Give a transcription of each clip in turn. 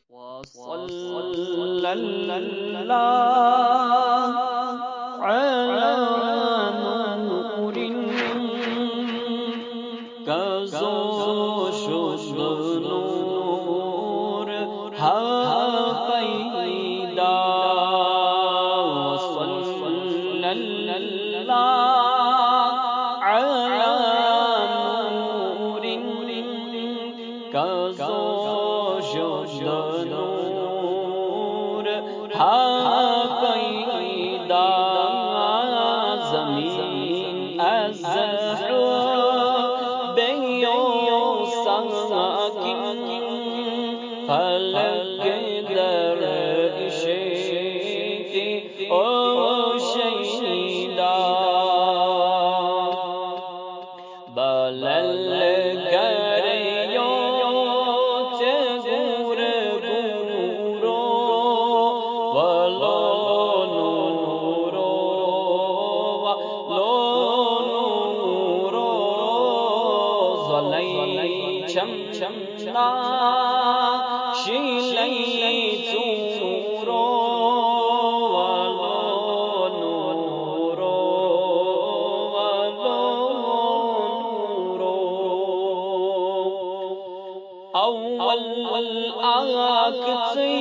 وصلى الله على نور كزوش النور هفيدا وصلى الله على نور كزوش النور هفيدا زمين الزحو بيو ساكن فلك در شيدي او شيدا بلل کريو تغور غورو ولو نورو ولو زلي چم نا شيلي تورو ولو نورو أول آكتي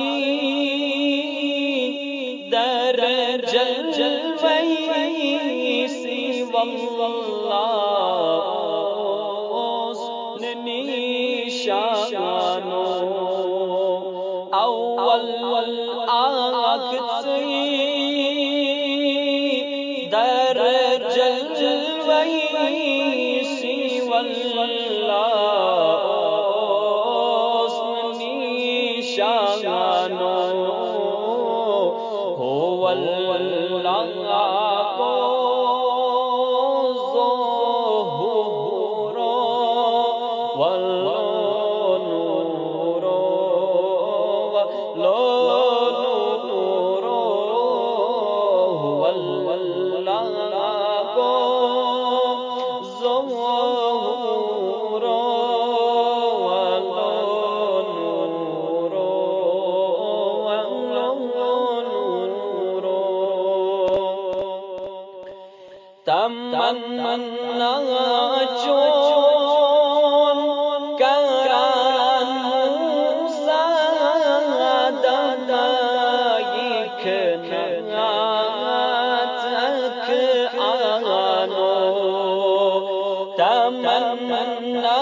درجة الفيسي والله ننشانو أول آكتي درجة الفيسي والله هو الله ظهور والنور والنور هو الله ظهور تمنا چون کران موسى دنایک ناتک آنو تمنا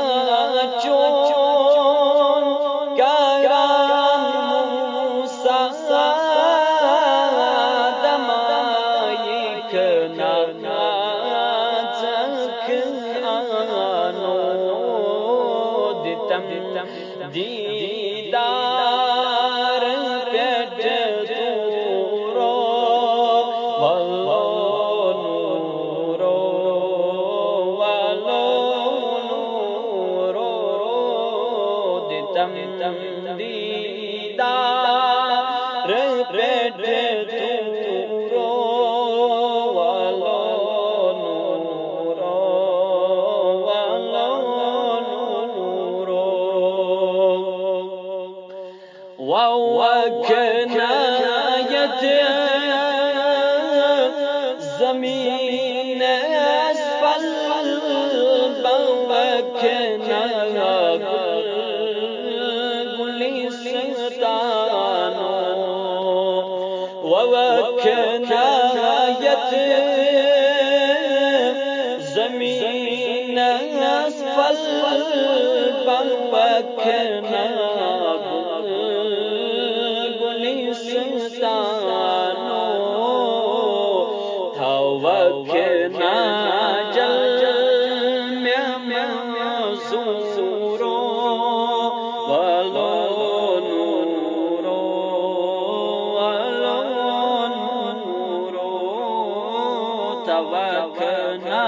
چون کران موسى دنایک ديدار بدورو والله نورو والله نورو ديدار بدورو والله نورو وكناية زمين أسفل وكنا غلستانو وكناية زمين أسفل وكنا توكنا جل مزورو ولو نورو ولو نورو توكنا